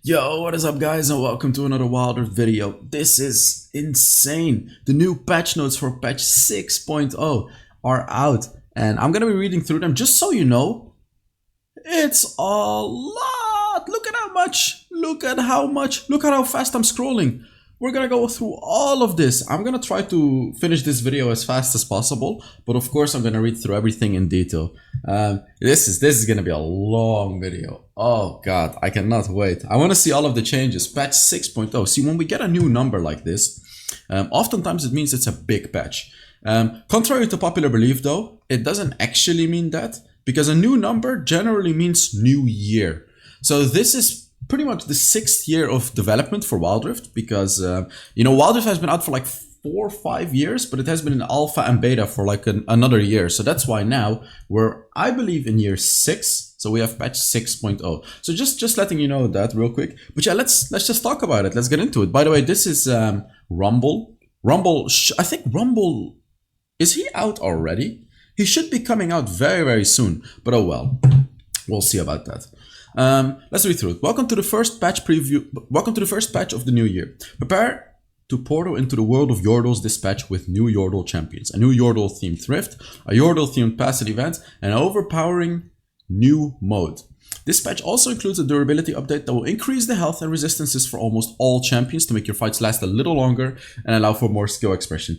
Yo, what is up guys and welcome to another Wilder video. This is insane. The new patch notes for patch 6.0 are out and I'm gonna be reading through them just so you know. It's a lot. Look at how much. Look at how much. Look at how fast I'm scrolling. We're gonna go through all of this. I'm gonna try to finish this video as fast as possible, but of course I'm gonna read through everything in detail. This is gonna be a long video. Oh god, I cannot wait. I want to see all of the changes. Patch 6.0. See, when we get a new number like this, oftentimes it means it's a big patch. Contrary to popular belief though, it doesn't actually mean that, because a new number generally means new year. So this is pretty much the 6th year of development for Wild Rift, because Wild Rift has been out for like 4 or 5 years, but it has been in alpha and beta for like another year. So that's why now we're, I believe, in year 6. So we have patch 6.0. So just letting you know that real quick. But yeah, let's just talk about it. Let's get into it. By the way, this is Rumble. I think Rumble, is he out already? He should be coming out very, very soon. But oh well, we'll see about that. Let's read through it. Welcome to the first patch preview. Welcome to the first patch of the new year. Prepare to portal into the world of Yordle's this patch with new Yordle champions, a new Yordle themed thrift, a Yordle themed passive event, and an overpowering new mode. This patch also includes a durability update that will increase the health and resistances for almost all champions to make your fights last a little longer and allow for more skill expression.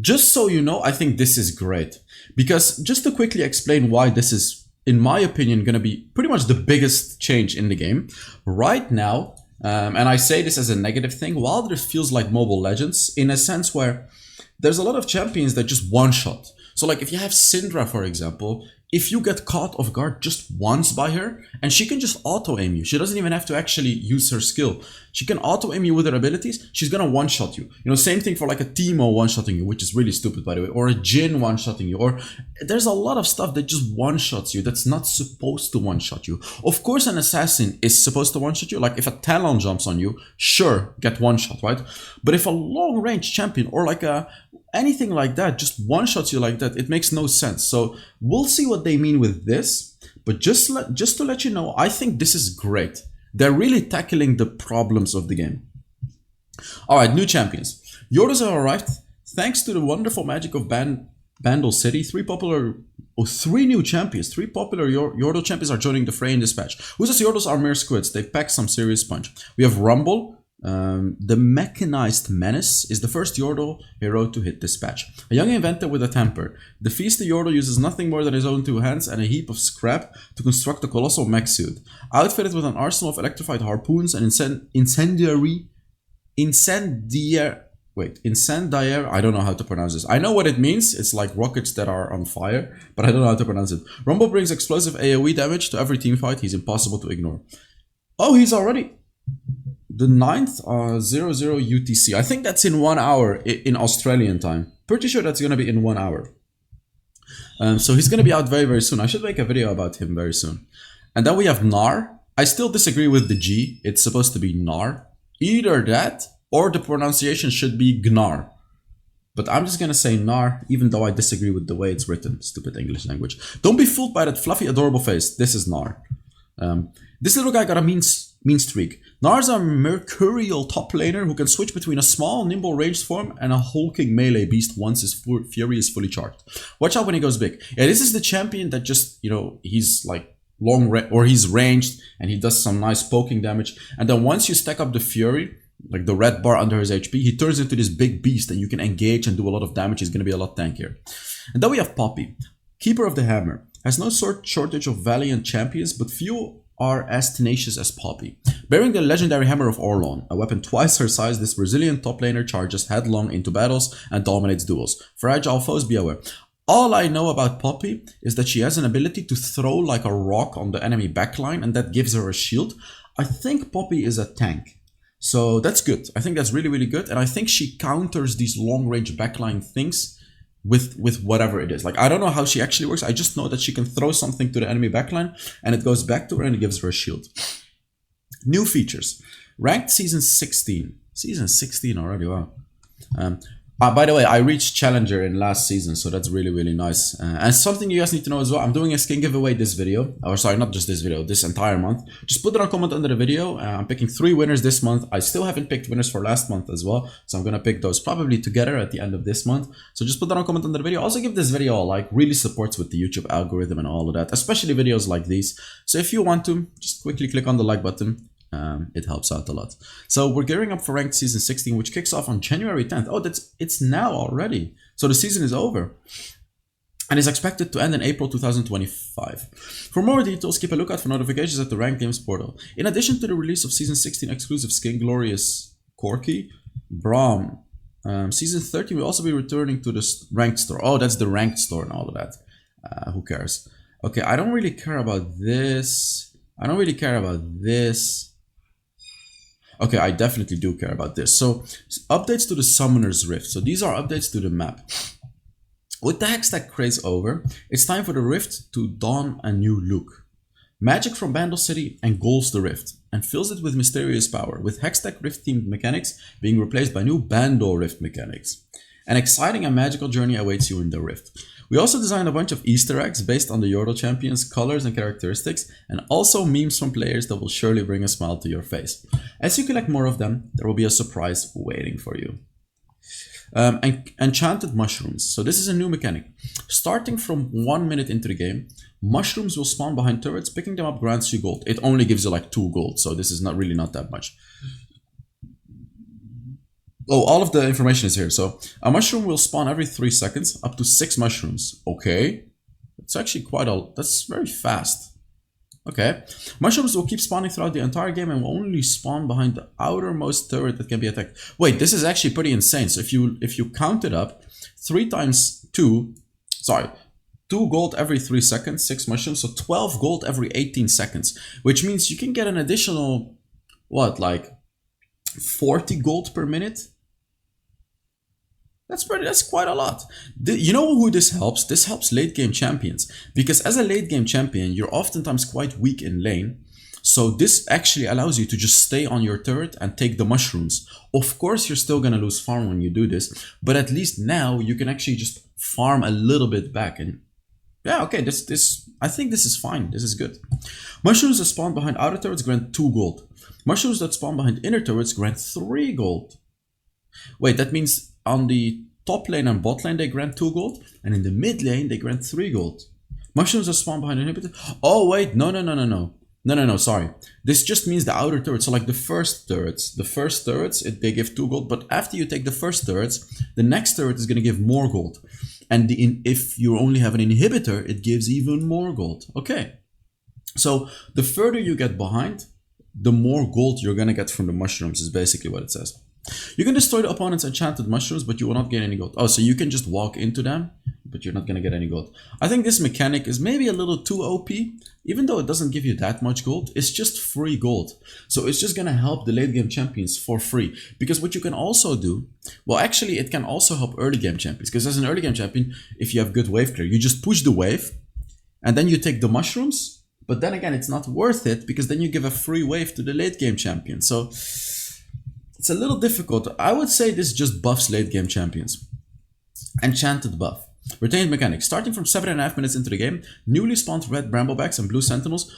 Just so you know, I think this is great, because just to quickly explain why this is, in my opinion, going to be pretty much the biggest change in the game. Right now, and I say this as a negative thing, Wild Rift feels like Mobile Legends in a sense where there's a lot of champions that just one-shot. So like if you have Syndra, for example, if you get caught off guard just once by her, and she can just auto-aim you. She doesn't even have to actually use her skill. She can auto-aim you with her abilities. She's gonna one-shot you. Same thing for like a Teemo one-shotting you, which is really stupid, by the way, or a Jhin one-shotting you, or there's a lot of stuff that just one-shots you that's not supposed to one-shot you. Of course, an assassin is supposed to one-shot you. Like if a Talon jumps on you, sure, get one-shot, right? But if a long-range champion or like anything like that just one-shots you like that, it makes no sense. So we'll see what they mean with this, but just to let you know, I think this is great. They're really tackling the problems of the game. Alright, new champions. Yordles have arrived thanks to the wonderful magic of Bandle City. Three new champions, three popular Yordle champions are joining the fray in this patch. Who's as Yordles are mere squids. They pack some serious punch. We have Rumble. The Mechanized Menace is the first Yordle hero to hit this patch. A young inventor with a temper. The feisty Yordle uses nothing more than his own 2 hands and a heap of scrap to construct a colossal mech suit. Outfitted with an arsenal of electrified harpoons and incendiary, I don't know how to pronounce this. I know what it means. It's like rockets that are on fire, but I don't know how to pronounce it. Rumble brings explosive AoE damage to every teamfight. He's impossible to ignore. Oh, he's already the 9th 00 UTC. I think that's in 1 hour in Australian time. Pretty sure that's going to be in 1 hour. So he's going to be out very, very soon. I should make a video about him very soon. And then we have Gnar. I still disagree with the G. It's supposed to be Gnar. Either that or the pronunciation should be Gnar. But I'm just going to say Gnar, even though I disagree with the way it's written. Stupid English language. Don't be fooled by that fluffy, adorable face. This is Gnar. This little guy got a mean streak. Gnar's a mercurial top laner who can switch between a small, nimble ranged form and a hulking melee beast once his fury is fully charged. Watch out when he goes big. Yeah, this is the champion that just, he's like he's ranged and he does some nice poking damage. And then once you stack up the fury, like the red bar under his HP, he turns into this big beast and you can engage and do a lot of damage. He's going to be a lot tankier. And then we have Poppy, Keeper of the Hammer. Has no shortage of valiant champions, but few are as tenacious as Poppy. Bearing the legendary Hammer of Orlon, a weapon twice her size, this Brazilian top laner charges headlong into battles and dominates duels. Fragile foes, be aware. All I know about Poppy is that she has an ability to throw like a rock on the enemy backline, and that gives her a shield. I think Poppy is a tank. So that's good. I think that's really, really good. And I think she counters these long-range backline things with whatever it is. Like, I don't know how she actually works. I just know that she can throw something to the enemy backline and it goes back to her and it gives her a shield. New features. Ranked season 16. Season 16 already, wow. By the way, I reached Challenger in last season, so that's really, really nice. And something you guys need to know as well, I'm doing a skin giveaway this video. Or sorry, not just this video, this entire month. Just put it on comment under the video. I'm picking 3 winners this month. I still haven't picked winners for last month as well. So I'm going to pick those probably together at the end of this month. So just put that on comment under the video. Also give this video a like. Really supports with the YouTube algorithm and all of that. Especially videos like these. So if you want to, just quickly click on the like button. It helps out a lot. So we're gearing up for ranked season 16, which kicks off on January 10th. Oh, it's now already. So the season is over and is expected to end in April 2025. For more details, keep a lookout for notifications at the Ranked Games portal. In addition to the release of season 16 exclusive skin Glorious Corky, Braum, season 13 will also be returning to the ranked store. Oh, that's the ranked store and all of that. Who cares? Okay, I don't really care about this. I don't really care about this. Okay, I definitely do care about this. So, updates to the Summoner's Rift. So these are updates to the map. With the Hextech craze over, it's time for the Rift to don a new look. Magic from Bandle City engulfs the Rift and fills it with mysterious power, with Hextech Rift themed mechanics being replaced by new Bandle Rift mechanics. An exciting and magical journey awaits you in the Rift. We also designed a bunch of Easter eggs based on the Yordle champions, colors and characteristics, and also memes from players that will surely bring a smile to your face. As you collect more of them, there will be a surprise waiting for you. Enchanted Mushrooms. So this is a new mechanic. Starting from 1 minute into the game, mushrooms will spawn behind turrets. Picking them up grants you gold. It only gives you like 2 gold, so this is not that much. Oh, all of the information is here. So a mushroom will spawn every 3 seconds, up to 6 mushrooms. Okay. That's actually that's very fast. Okay. Mushrooms will keep spawning throughout the entire game and will only spawn behind the outermost turret that can be attacked. Wait, this is actually pretty insane. So if you count it up, 3 times 2, sorry, 2 gold every 3 seconds, 6 mushrooms, so 12 gold every 18 seconds, which means you can get an additional, what, like 40 gold per minute? That's quite a lot. You know who this helps? This helps late game champions, because as a late game champion, you're oftentimes quite weak in lane. So this actually allows you to just stay on your turret and take the mushrooms. Of course, you're still gonna lose farm when you do this, but at least now you can actually just farm a little bit back. And yeah, okay, I think this is fine. This is good. Mushrooms that spawn behind outer turrets grant 2 gold. Mushrooms that spawn behind inner turrets grant 3 gold. Wait, that means on the top lane and bot lane they grant 2 gold, and in the mid lane they grant 3 gold. Mushrooms that spawn behind inhibitor. Oh wait, no, sorry. This just means the outer turrets. So like the first turrets, they give 2 gold, but after you take the first turrets, the next turret is going to give more gold. And if you only have an inhibitor, it gives even more gold. Okay. So the further you get behind, the more gold you're going to get from the mushrooms is basically what it says. You can destroy the opponent's enchanted mushrooms, but you will not get any gold. Oh, so you can just walk into them, but you're not going to get any gold. I think this mechanic is maybe a little too OP, even though it doesn't give you that much gold. It's just free gold. So it's just going to help the late game champions for free. Because what you can also do, well, actually, it can also help early game champions. Because as an early game champion, if you have good wave clear, you just push the wave, and then you take the mushrooms. But then again, it's not worth it, because then you give a free wave to the late game champion. So it's a little difficult. I would say this just buffs late game champions. Enchanted buff. Retained mechanics. Starting from 7.5 minutes into the game, newly spawned red bramblebacks and blue sentinels.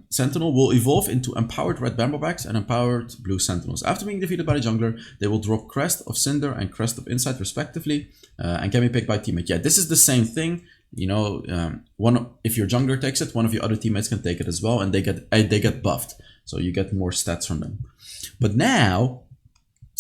Sentinel will evolve into empowered red bramblebacks and empowered blue sentinels. After being defeated by the jungler, they will drop Crest of Cinder and Crest of Insight respectively, and can be picked by teammate. Yeah, this is the same thing. You know, if your jungler takes it, one of your other teammates can take it as well, and they get buffed. So you get more stats from them. But now,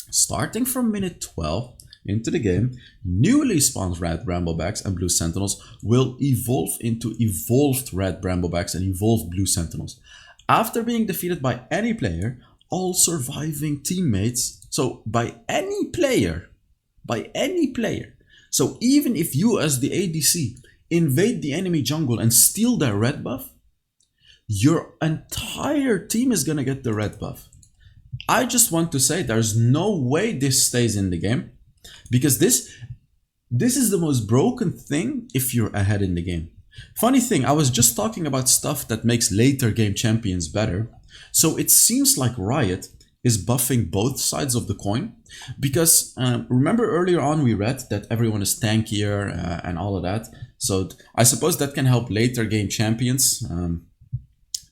starting from minute 12 into the game, newly spawned red bramblebacks and blue sentinels will evolve into evolved red bramblebacks and evolved blue sentinels. After being defeated by any player, all surviving teammates, so by any player, so even if you as the ADC invade the enemy jungle and steal their red buff, your entire team is gonna get the red buff. I just want to say there's no way this stays in the game, because this is the most broken thing if you're ahead in the game. Funny thing, I was just talking about stuff that makes later game champions better. So it seems like Riot is buffing both sides of the coin. Because remember earlier on we read that everyone is tankier and all of that. So I suppose that can help later game champions.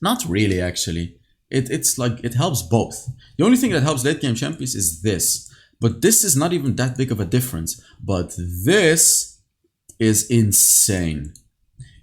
Not really, actually. It's like it helps both. The only thing that helps late game champions is this. But this is not even that big of a difference. But this is insane.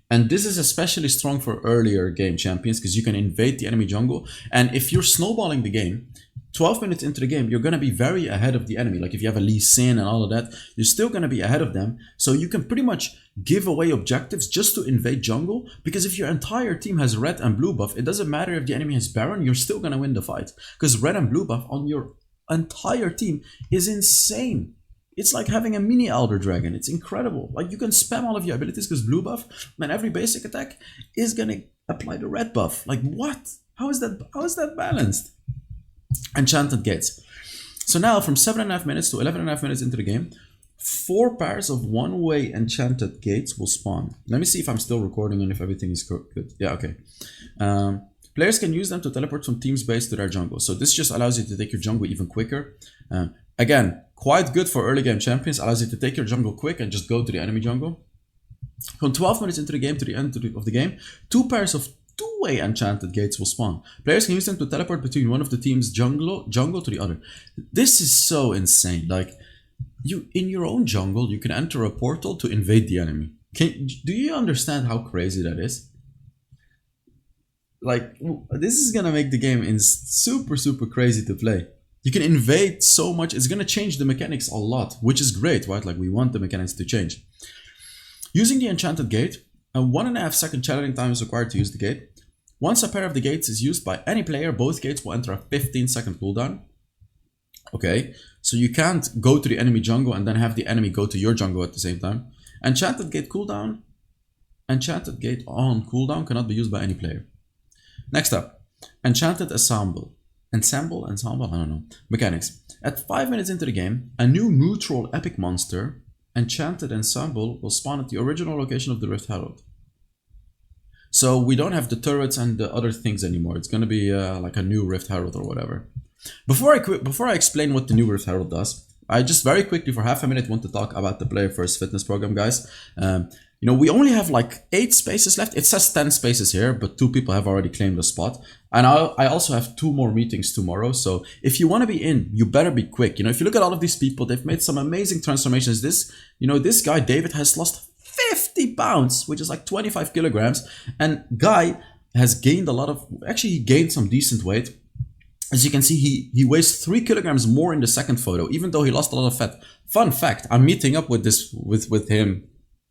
And this is especially strong for earlier game champions because you can invade the enemy jungle. And if you're snowballing the game, 12 minutes into the game, you're going to be very ahead of the enemy. Like if you have a Lee Sin and all of that, you're still going to be ahead of them. So you can pretty much give away objectives just to invade jungle. Because if your entire team has red and blue buff, it doesn't matter if the enemy has Baron, you're still going to win the fight. Because red and blue buff on your entire team is insane. It's like having a mini Elder Dragon. It's incredible. Like you can spam all of your abilities because blue buff, and every basic attack is going to apply the red buff. Like what? How is that balanced? Enchanted Gates. So now from 7.5 minutes to 11.5 minutes into the game, 4 pairs of one-way Enchanted Gates will spawn. Let me see if I'm still recording and if everything is good. Yeah, okay. Players can use them to teleport from team's base to their jungle. So this just allows you to take your jungle even quicker. Again, quite good for early game champions. Allows you to take your jungle quick and just go to the enemy jungle. From 12 minutes into the game to the end of the game, 2 pairs of two-way Enchanted Gates will spawn. Players can use them to teleport between one of the team's jungle to the other. This is so insane. Like, you in your own jungle, you can enter a portal to invade the enemy. Do you understand how crazy that is? Like, this is gonna make the game super crazy to play. You can invade so much. It's gonna change the mechanics a lot, which is great, right? Like, we want the mechanics to change. Using the Enchanted Gate, a 1.5 second channeling time is required to use the gate. Once a pair of the gates is used by any player, both gates will enter a 15-second cooldown. Okay, so you can't go to the enemy jungle and then have the enemy go to your jungle at the same time. Enchanted Gate cooldown. Enchanted Gate on cooldown cannot be used by any player. Next up, Enchanted Ensemble. Ensemble, I don't know. Mechanics. At 5 minutes into the game, a new neutral epic monster, Enchanted Ensemble, will spawn at the original location of the Rift Herald. So we don't have the turrets and the other things anymore. It's going to be like a new Rift Herald or whatever. Before I explain what the new Rift Herald does, I just very quickly for half a minute want to talk about the Player First Fitness program, guys. You know, we only have like 8 spaces left. It says 10 spaces here, but 2 people have already claimed a spot. And I also have 2 more meetings tomorrow. So if you want to be in, you better be quick. You know, if you look at all of these people, they've made some amazing transformations. This guy, David, has lost 50 pounds, which is like 25 kilograms. And Guy has gained he gained some decent weight. As you can see, he weighs 3 kilograms more in the second photo, even though he lost a lot of fat. Fun fact, I'm meeting up with him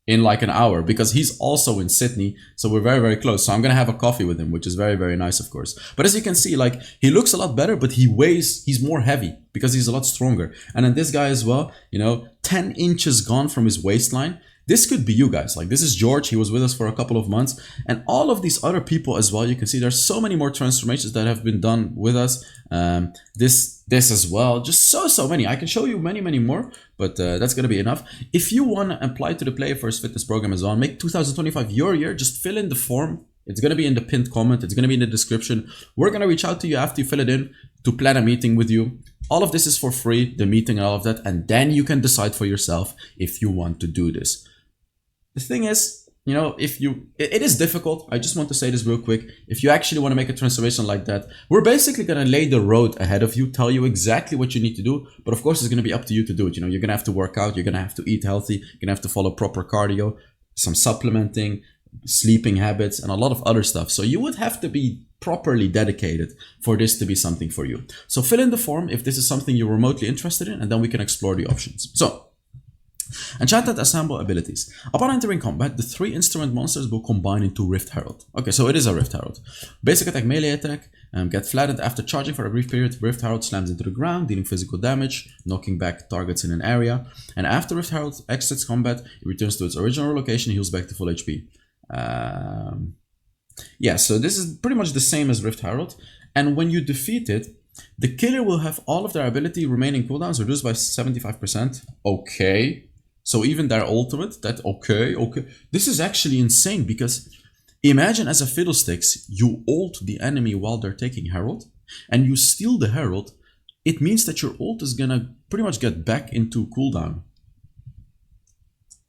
in like an hour because he's also in Sydney, so we're very close. So I'm gonna have a coffee with him, which is very nice, of course. But as you can see, like, he looks a lot better, but he's more heavy because he's a lot stronger. And then this guy as well, you know, 10 inches gone from his waistline. This could be you guys. Like, this is George. He was with us for a couple of months. And all of these other people as well. You can see there's so many more transformations that have been done with us. This as well. Just so many. I can show you many more. But that's going to be enough. If you want to apply to the Player First Fitness program as well, make 2025 your year. Just fill in the form. It's going to be in the pinned comment. It's going to be in the description. We're going to reach out to you after you fill it in to plan a meeting with you. All of this is for free, the meeting and all of that. And then you can decide for yourself if you want to do this. The thing is, you know, it is difficult. I just want to say this real quick. If you actually want to make a transformation like that, we're basically going to lay the road ahead of you, tell you exactly what you need to do. But of course, it's going to be up to you to do it. You know, you're going to have to work out. You're going to have to eat healthy. You're going to have to follow proper cardio, some supplementing, sleeping habits, and a lot of other stuff. So you would have to be properly dedicated for this to be something for you. So fill in the form if this is something you're remotely interested in, and then we can explore the options. So, Enchanted Ensemble abilities. Upon entering combat, the 3 instrument monsters will combine into Rift Herald. Okay, so it is a Rift Herald. Basic attack, melee attack, get flattened after charging for a brief period. Rift Herald slams into the ground, dealing physical damage, knocking back targets in an area. And after Rift Herald exits combat, it returns to its original location and heals back to full HP. Yeah, so this is pretty much the same as Rift Herald. And when you defeat it, the killer will have all of their ability remaining cooldowns reduced by 75%. Okay. So even their ultimate, okay. This is actually insane because imagine as a Fiddlesticks, you ult the enemy while they're taking Herald and you steal the Herald, it means that your ult is gonna pretty much get back into cooldown.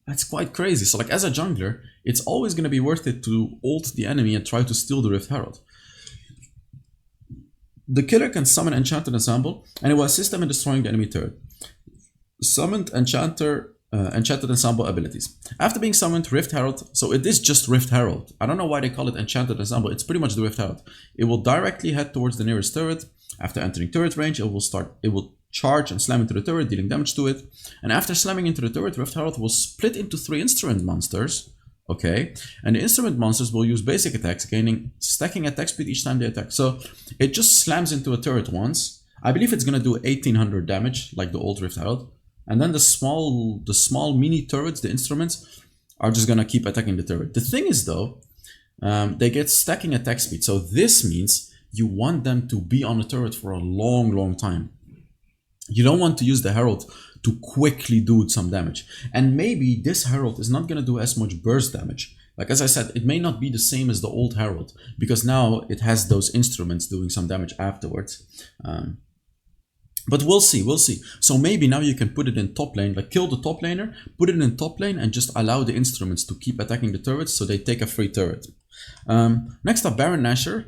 That's quite crazy. So like as a jungler, it's always gonna be worth it to ult the enemy and try to steal the Rift Herald. The killer can summon Enchanted Ensemble and it will assist them in destroying the enemy turret. Summoned Enchanted Ensemble abilities. After being summoned, Rift Herald, so it is just Rift Herald. I don't know why they call it Enchanted Ensemble, it's pretty much the Rift Herald. It will directly head towards the nearest turret. After entering turret range, it will charge and slam into the turret, dealing damage to it. And after slamming into the turret, Rift Herald will split into 3 instrument monsters. Okay, and the instrument monsters will use basic attacks, stacking attack speed each time they attack. So it just slams into a turret once. I believe it's gonna do 1800 damage, like the old Rift Herald. And then the small mini turrets, the instruments, are just gonna keep attacking the turret. The thing is though, they get stacking attack speed. So this means you want them to be on a turret for a long time. You don't want to use the Herald to quickly do some damage. And maybe this Herald is not gonna do as much burst damage. Like as I said, it may not be the same as the old Herald, because now it has those instruments doing some damage afterwards. But we'll see. So maybe now you can put it in top lane, like kill the top laner, put it in top lane and just allow the instruments to keep attacking the turrets so they take a free turret. Next up, Baron Nashor.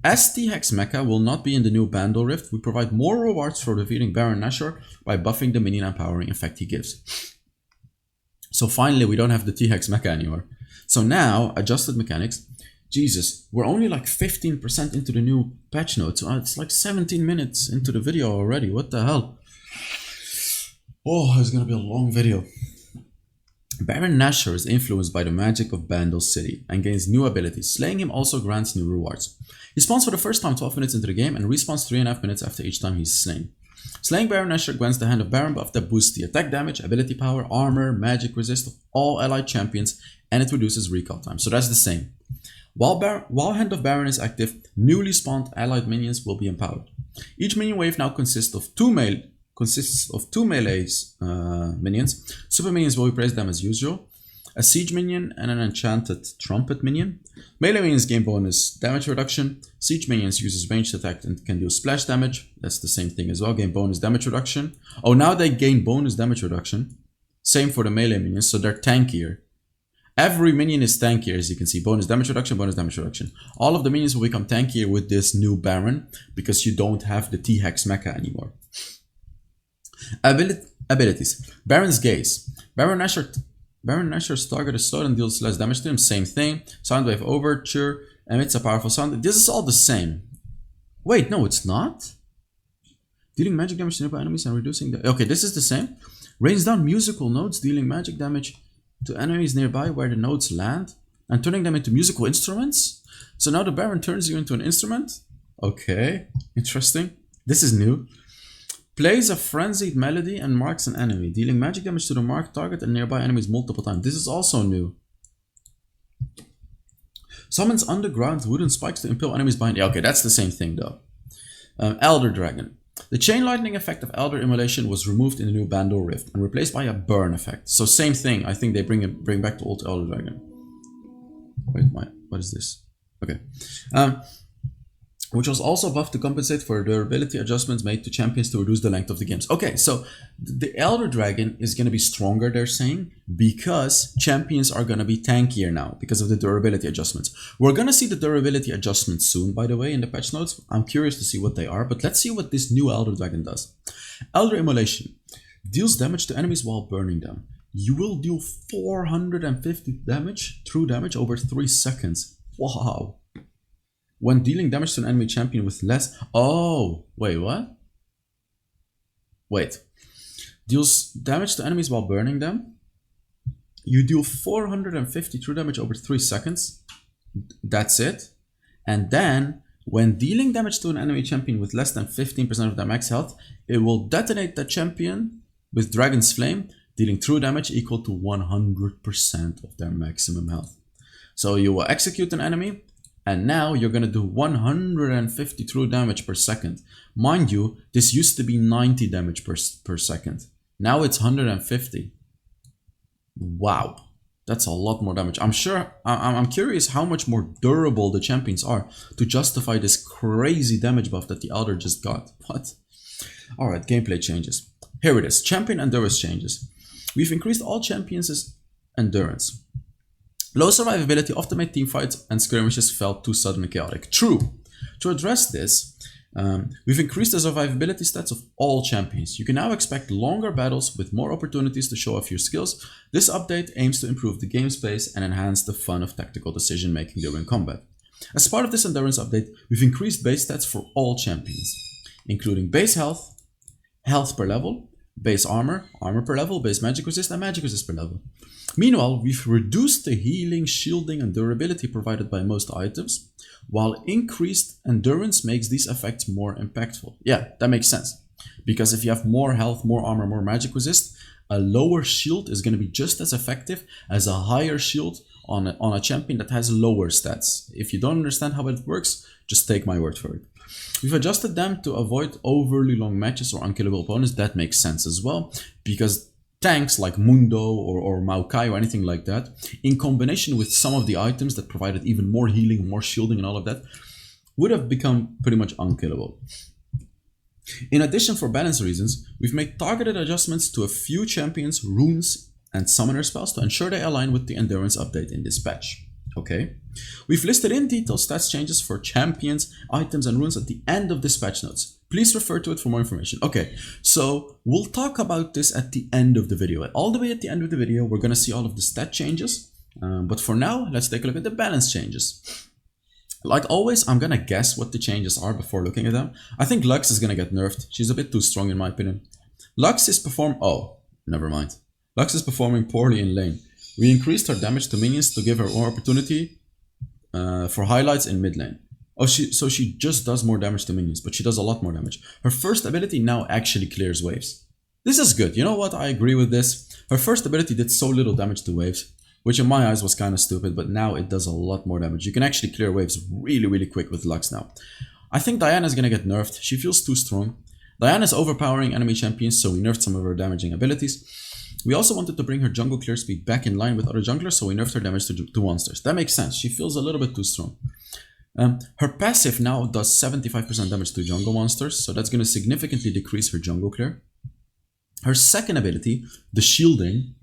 As T-Hex Mecha will not be in the new Bando Rift, we provide more rewards for defeating Baron Nashor by buffing the minion empowering effect he gives. So finally we don't have the T-Hex Mecha anymore. So now, adjusted mechanics. Jesus, we're only like 15% into the new patch notes. It's like 17 minutes into the video already. What the hell? Oh, it's gonna be a long video. Baron Nashor is influenced by the magic of Bandle City and gains new abilities. Slaying him also grants new rewards. He spawns for the first time 12 minutes into the game and respawns 3.5 minutes after each time he's slain. Slaying Baron Nashor grants the Hand of Baron buff that boosts the attack damage, ability power, armor, magic resist of all allied champions, and it reduces recall time. So that's the same. While Hand of Baron is active, newly spawned allied minions will be empowered. Each minion wave now consists of two melee minions. Super minions will replace them as usual. A siege minion and an enchanted trumpet minion. Melee minions gain bonus damage reduction. Siege minions uses ranged attack and can do splash damage. That's the same thing as well, gain bonus damage reduction. Oh, now they gain bonus damage reduction. Same for the melee minions, so they're tankier. Every minion is tankier, as you can see. Bonus damage reduction, bonus damage reduction. All of the minions will become tankier with this new Baron because you don't have the T-Hex Mecha anymore. Abilities. Baron's Gaze. Baron Nashor's target is slowed and deals less damage to him. Same thing. Soundwave Overture emits a powerful sound. This is all the same. Wait, no, it's not. Dealing magic damage to nearby enemies and reducing the... Okay, this is the same. Rains down musical notes, dealing magic damage to enemies nearby where the notes land and turning them into musical instruments. So now the Baron turns you into an instrument. Okay, interesting. This is new. Plays a frenzied melody and marks an enemy, dealing magic damage to the marked target and nearby enemies multiple times. This is also new. Summons underground wooden spikes to impale enemies behind. Yeah, okay, that's the same thing though. Elder Dragon. The chain lightning effect of Elder Immolation was removed in the new Bando Rift and replaced by a burn effect. So same thing. I think they bring back the old Elder Dragon. Wait, what is this? Okay. Which was also buffed to compensate for durability adjustments made to champions to reduce the length of the games. Okay, so the Elder Dragon is going to be stronger, they're saying, because champions are going to be tankier now because of the durability adjustments. We're going to see the durability adjustments soon, by the way, in the patch notes. I'm curious to see what they are, but let's see what this new Elder Dragon does. Elder Immolation deals damage to enemies while burning them. You will deal 450 damage, true damage, over 3 seconds. Wow. When dealing damage to an enemy champion with less... Oh, wait, what? Wait. Deals damage to enemies while burning them. You deal 450 true damage over 3 seconds. That's it. And then, when dealing damage to an enemy champion with less than 15% of their max health, it will detonate the champion with Dragon's Flame, dealing true damage equal to 100% of their maximum health. So you will execute an enemy, and now you're going to do 150 true damage per second. Mind you, this used to be 90 damage per second. Now it's 150. Wow. That's a lot more damage. I'm curious how much more durable the champions are to justify this crazy damage buff that the Elder just got. What? Alright, gameplay changes. Here it is. Champion endurance changes. We've increased all champions' endurance. Low survivability often made teamfights and skirmishes felt too sudden and chaotic. True. To address this, we've increased the survivability stats of all champions. You can now expect longer battles with more opportunities to show off your skills. This update aims to improve the game space and enhance the fun of tactical decision making during combat. As part of this endurance update, we've increased base stats for all champions, including base health, health per level, base armor, armor per level, base magic resist, and magic resist per level. Meanwhile, we've reduced the healing, shielding, and durability provided by most items, while increased endurance makes these effects more impactful. Yeah, that makes sense. Because if you have more health, more armor, more magic resist, a lower shield is going to be just as effective as a higher shield on a champion that has lower stats. If you don't understand how it works, just take my word for it. We've adjusted them to avoid overly long matches or unkillable opponents. That makes sense as well, because tanks like Mundo or Maokai or anything like that, in combination with some of the items that provided even more healing, more shielding and all of that, would have become pretty much unkillable. In addition, for balance reasons, we've made targeted adjustments to a few champions, runes, and summoner spells to ensure they align with the endurance update in this patch. Okay. We've listed in detail stats changes for champions, items, and runes at the end of this patch notes. Please refer to it for more information. Okay, so we'll talk about this at the end of the video. All the way at the end of the video, we're going to see all of the stat changes. But for now, let's take a look at the balance changes. Like always, I'm going to guess what the changes are before looking at them. I think Lux is going to get nerfed. She's a bit too strong in my opinion. Lux is Oh, never mind. Lux is performing poorly in lane. We increased her damage to minions to give her more opportunity for highlights in mid lane. Oh, so she just does more damage to minions, but she does a lot more damage. Her first ability now actually clears waves. This is good. You know what? I agree with this. Her first ability did so little damage to waves, which in my eyes was kind of stupid, but now it does a lot more damage. You can actually clear waves really quick with Lux now. I think Diana is going to get nerfed. She feels too strong. Diana is overpowering enemy champions, so we nerfed some of her damaging abilities. We also wanted to bring her jungle clear speed back in line with other junglers, so we nerfed her damage to monsters. That makes sense. She feels a little bit too strong. Her passive now does 75% damage to jungle monsters, so that's going to significantly decrease her jungle clear. Her second ability, the shielding,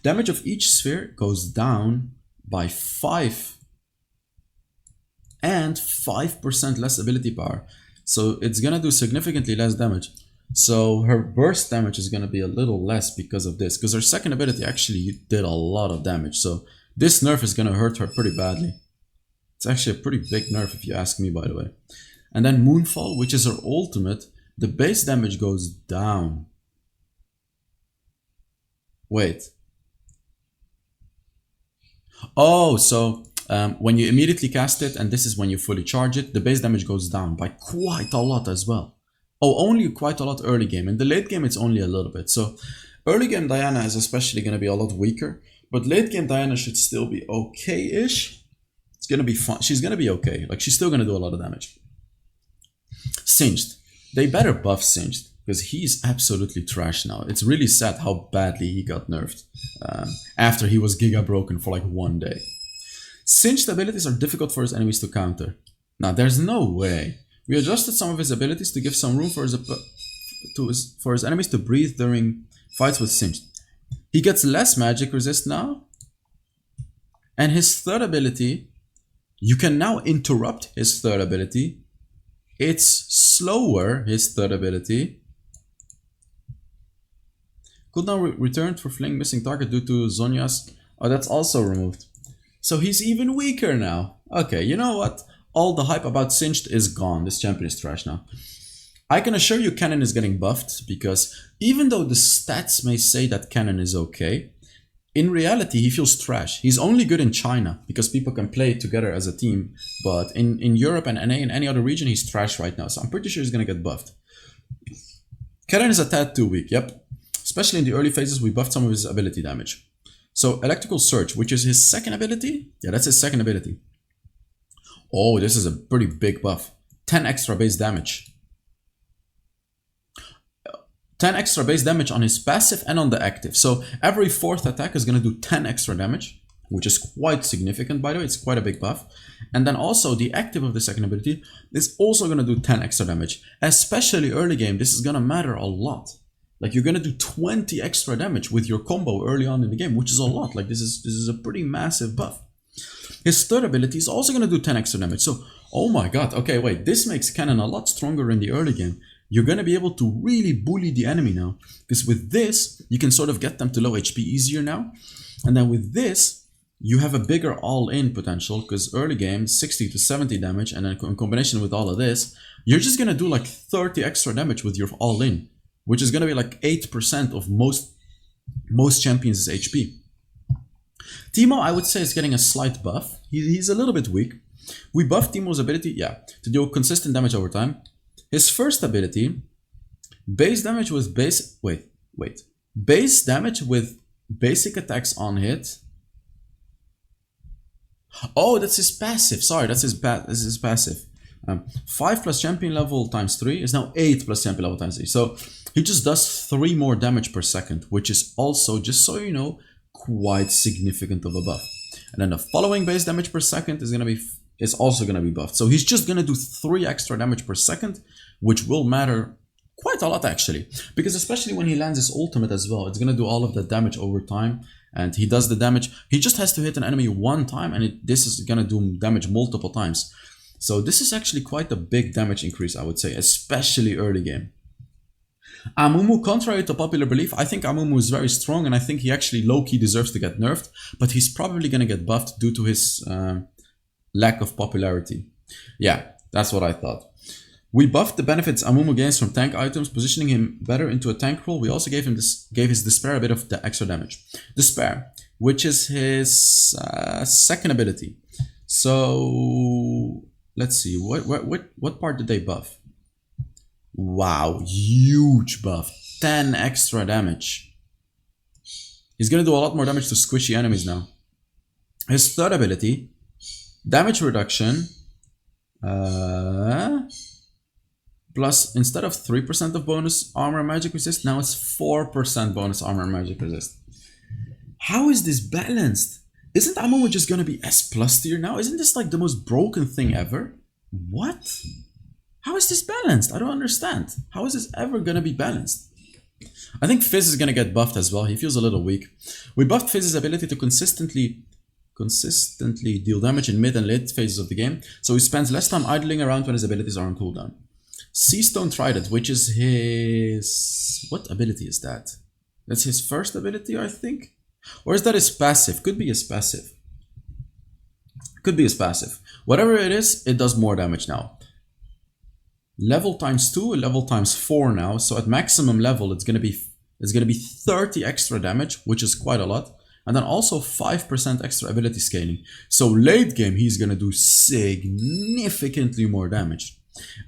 damage of each sphere goes down by 5 and 5% less ability power. So it's going to do significantly less damage. So her burst damage is going to be a little less because of this, because her second ability actually did a lot of damage. So this nerf is going to hurt her pretty badly. It's actually a pretty big nerf if you ask me, by the way. And then Moonfall, which is her ultimate, the base damage goes down. Wait. Oh, so when you immediately cast it, and this is when you fully charge it, the base damage goes down by quite a lot as well. Oh, only quite a lot early game. In the late game, it's only a little bit. So early game Diana is especially going to be a lot weaker, but late game Diana should still be okay-ish. It's going to be fun. She's going to be okay. Like, she's still going to do a lot of damage. Singed. They better buff Singed, because he's absolutely trash now. It's really sad how badly he got nerfed after he was giga broken for like 1 day. Singed abilities are difficult for his enemies to counter. Now, there's no way. We adjusted some of his abilities to give some room for his enemies to breathe during fights with Singed. He gets less magic resist now. And his third ability, you can now interrupt his third ability. It's slower, his third ability. Cooldown returned for fling missing target due to Zhonya's. Oh, that's also removed. So he's even weaker now. Okay, you know what? All the hype about Singed is gone. This champion is trash now. I can assure you Cannon is getting buffed, because even though the stats may say that Cannon is okay, in reality he feels trash. He's only good in China because people can play together as a team, but in Europe and NA and any other region he's trash right now, so I'm pretty sure he's gonna get buffed. Cannon is a tad too weak, yep. Especially in the early phases we buffed some of his ability damage. So Electrical Surge, which is his second ability? Yeah, that's his second ability. Oh, this is a pretty big buff. 10 extra base damage. 10 extra base damage on his passive and on the active. So every fourth attack is going to do 10 extra damage. which is quite significant, by the way. It's quite a big buff. And then also the active of the second ability is also going to do 10 extra damage. Especially early game, this is going to matter a lot. Like you're going to do 20 extra damage with your combo early on in the game, which is a lot. Like this is a pretty massive buff. His third ability is also going to do 10 extra damage. So, oh my god, okay, wait, this makes Cannon a lot stronger in the early game. You're going to be able to really bully the enemy now. Because with this, you can sort of get them to low HP easier now. And then with this, you have a bigger all-in potential. Because early game, 60 to 70 damage. And then in combination with all of this, you're just going to do like 30 extra damage with your all-in. Which is going to be like 8% of most champions' HP. Teemo, I would say, is getting a slight buff. He's a little bit weak. We buffed Teemo's ability, yeah, to do consistent damage over time. His first ability, base damage with base... Wait. Base damage with basic attacks on hit. Oh, that's his passive. Sorry, that's his passive. 5 plus champion level times 3 is now 8 plus champion level times 3. So he just does 3 more damage per second, which is also, just so you know, quite significant of a buff. And then the following base damage per second is also gonna be buffed. So he's just gonna do 3 extra damage per second, which will matter quite a lot actually. Because especially when he lands his ultimate as well, it's gonna do all of the damage over time. And he does the damage. He just has to hit an enemy one time, and this is gonna do damage multiple times. So this is actually quite a big damage increase, I would say, especially early game. Amumu, contrary to popular belief, I think Amumu is very strong, and I think he actually low-key deserves to get nerfed, but he's probably going to get buffed due to his lack of popularity. Yeah, that's what I thought. We buffed the benefits Amumu gains from tank items, positioning him better into a tank role. We also gave his Despair a bit of the extra damage. Despair, which is his second ability. So let's see, what part did they buff? Wow, huge buff. 10 extra damage. He's gonna do a lot more damage to squishy enemies now. His third ability, damage reduction, plus instead of 3% of bonus armor and magic resist, now it's 4% bonus armor and magic resist. How is this balanced? Isn't Amumu just gonna be S+ tier now? Isn't this like the most broken thing ever? What? How is this balanced? I don't understand. How is this ever gonna be balanced? I think Fizz is gonna get buffed as well. He feels a little weak. We buffed Fizz's ability to consistently deal damage in mid and late phases of the game, so he spends less time idling around when his abilities are on cooldown. Seastone Trident, which is his... what ability is that? That's his first ability, I think? Or is that his passive? Could be his passive. Could be his passive. Whatever it is, it does more damage now. Level times 2, level times 4 now. So at maximum level, it's gonna be 30 extra damage, which is quite a lot. And then also 5% extra ability scaling. So late game, he's gonna do significantly more damage.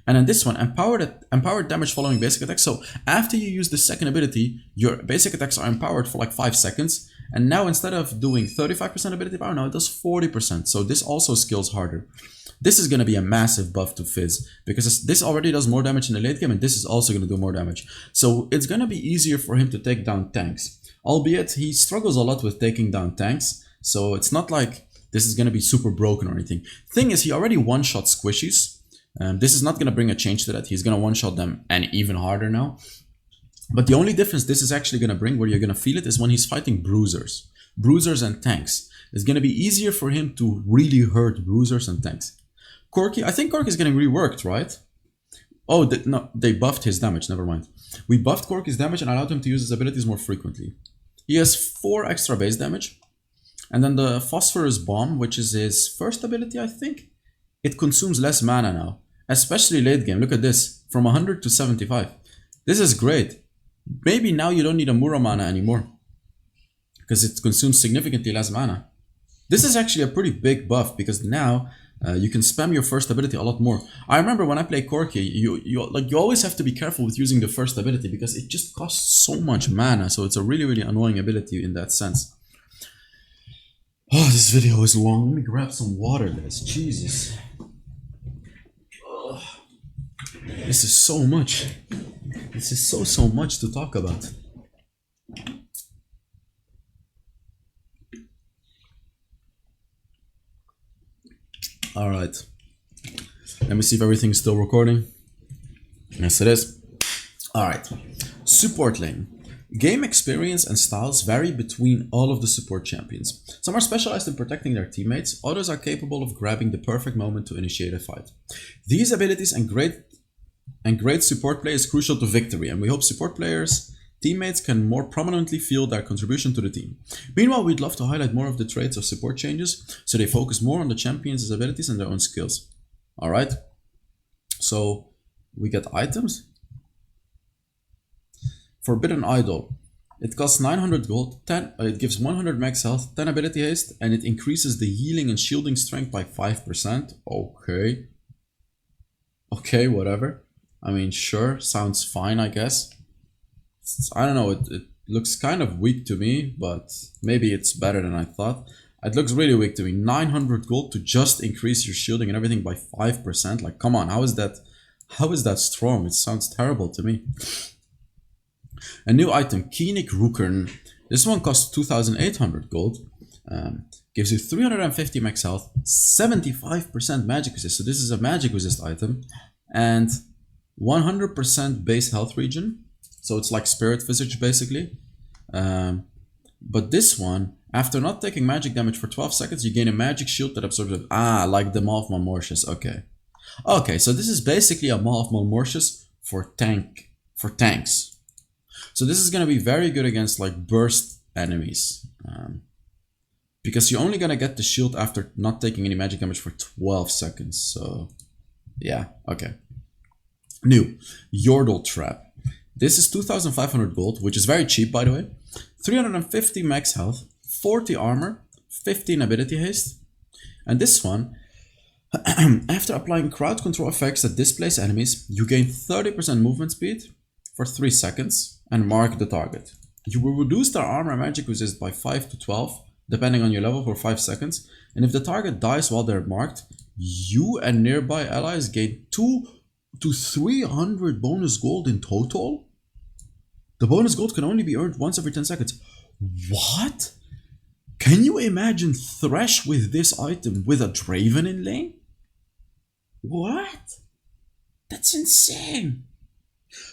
And then this one, empowered damage following basic attacks. So after you use the second ability, your basic attacks are empowered for like 5 seconds. And now instead of doing 35% ability power, now it does 40%. So this also scales harder. This is going to be a massive buff to Fizz, because this already does more damage in the late game, and this is also going to do more damage. So it's going to be easier for him to take down tanks. Albeit he struggles a lot with taking down tanks, so it's not like this is going to be super broken or anything. Thing is, he already one-shot squishies. This is not going to bring a change to that. He's going to one-shot them, and even harder now. But the only difference this is actually going to bring, where you're going to feel it, is when he's fighting bruisers. Bruisers and tanks. It's going to be easier for him to really hurt bruisers and tanks. Corki, I think Corki is getting reworked, right? Oh, no, they buffed his damage, never mind. We buffed Corki's damage and allowed him to use his abilities more frequently. He has 4 extra base damage. And then the Phosphorus Bomb, which is his first ability, I think. It consumes less mana now, especially late game. Look at this, from 100 to 75. This is great. Maybe now you don't need a Mura mana anymore, because it consumes significantly less mana. This is actually a pretty big buff, because now you can spam your first ability a lot more. I remember when I play Corki, you always have to be careful with using the first ability, because it just costs so much mana. So it's a really, really annoying ability in that sense. Oh, this video is long. Let me grab some water, guys. Jesus. Oh, this is so much. This is so much to talk about. Alright. Let me see if everything's still recording. Yes, it is. Alright. Support lane. Game experience and styles vary between all of the support champions. Some are specialized in protecting their teammates, others are capable of grabbing the perfect moment to initiate a fight. These abilities and great support play is crucial to victory, and we hope support players' teammates can more prominently feel their contribution to the team. Meanwhile, we'd love to highlight more of the traits of support changes, so they focus more on the champion's abilities and their own skills. Alright, so we get items. Forbidden Idol. It costs 900 gold, it gives 100 max health, 10 ability haste, and it increases the healing and shielding strength by 5%. Okay. Okay, whatever. I mean, sure, sounds fine, I guess. I don't know, it looks kind of weak to me, but maybe it's better than I thought. It looks really weak to me. 900 gold to just increase your shielding and everything by 5%. Like, come on, how is that strong? It sounds terrible to me. A new item, Keenik Rukern. This one costs 2,800 gold. Gives you 350 max health, 75% magic resist. So this is a magic resist item. And 100% base health regen. So it's like Spirit Visage basically. But this one, after not taking magic damage for 12 seconds, you gain a magic shield that absorbs it. Like the Maw of Malmortius. Okay. Okay, so this is basically a Maw of Malmortius for tanks. So this is going to be very good against like burst enemies. Because you're only going to get the shield after not taking any magic damage for 12 seconds. So yeah, okay. New, Yordle Trap. This is 2,500 gold, which is very cheap by the way. 350 max health, 40 armor, 15 ability haste. And this one, after applying crowd control effects that displace enemies, you gain 30% movement speed for 3 seconds. And mark the target. You will reduce their armor and magic resist by 5 to 12, depending on your level, for 5 seconds. And if the target dies while they're marked, you and nearby allies gain 2 to 300 bonus gold in total. The bonus gold can only be earned once every 10 seconds. What? Can you imagine Thresh with this item with a Draven in lane? What? That's insane.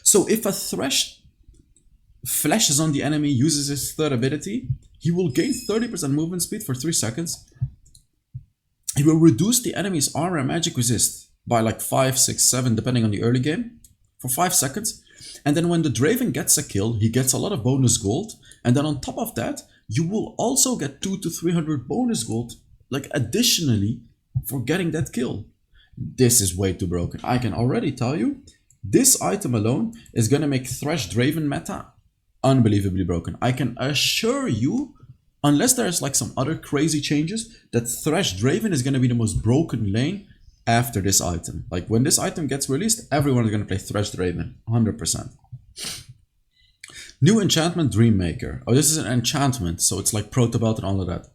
So if a Thresh flashes on the enemy, uses his third ability, he will gain 30% movement speed for 3 seconds. He will reduce the enemy's armor and magic resist by like 5, 6, 7, depending on the early game, for 5 seconds. And then when the Draven gets a kill, he gets a lot of bonus gold. And then on top of that, you will also get 2 to 300 bonus gold, like additionally, for getting that kill. This is way too broken. I can already tell you, this item alone is gonna make Thresh Draven meta unbelievably broken. I can assure you, unless there's like some other crazy changes, that Thresh Draven is going to be the most broken lane after this item. Like when this item gets released, everyone is going to play Thresh Draven, 100%. New enchantment, Dreammaker. Oh, this is an enchantment, so it's like Protobelt and all of that.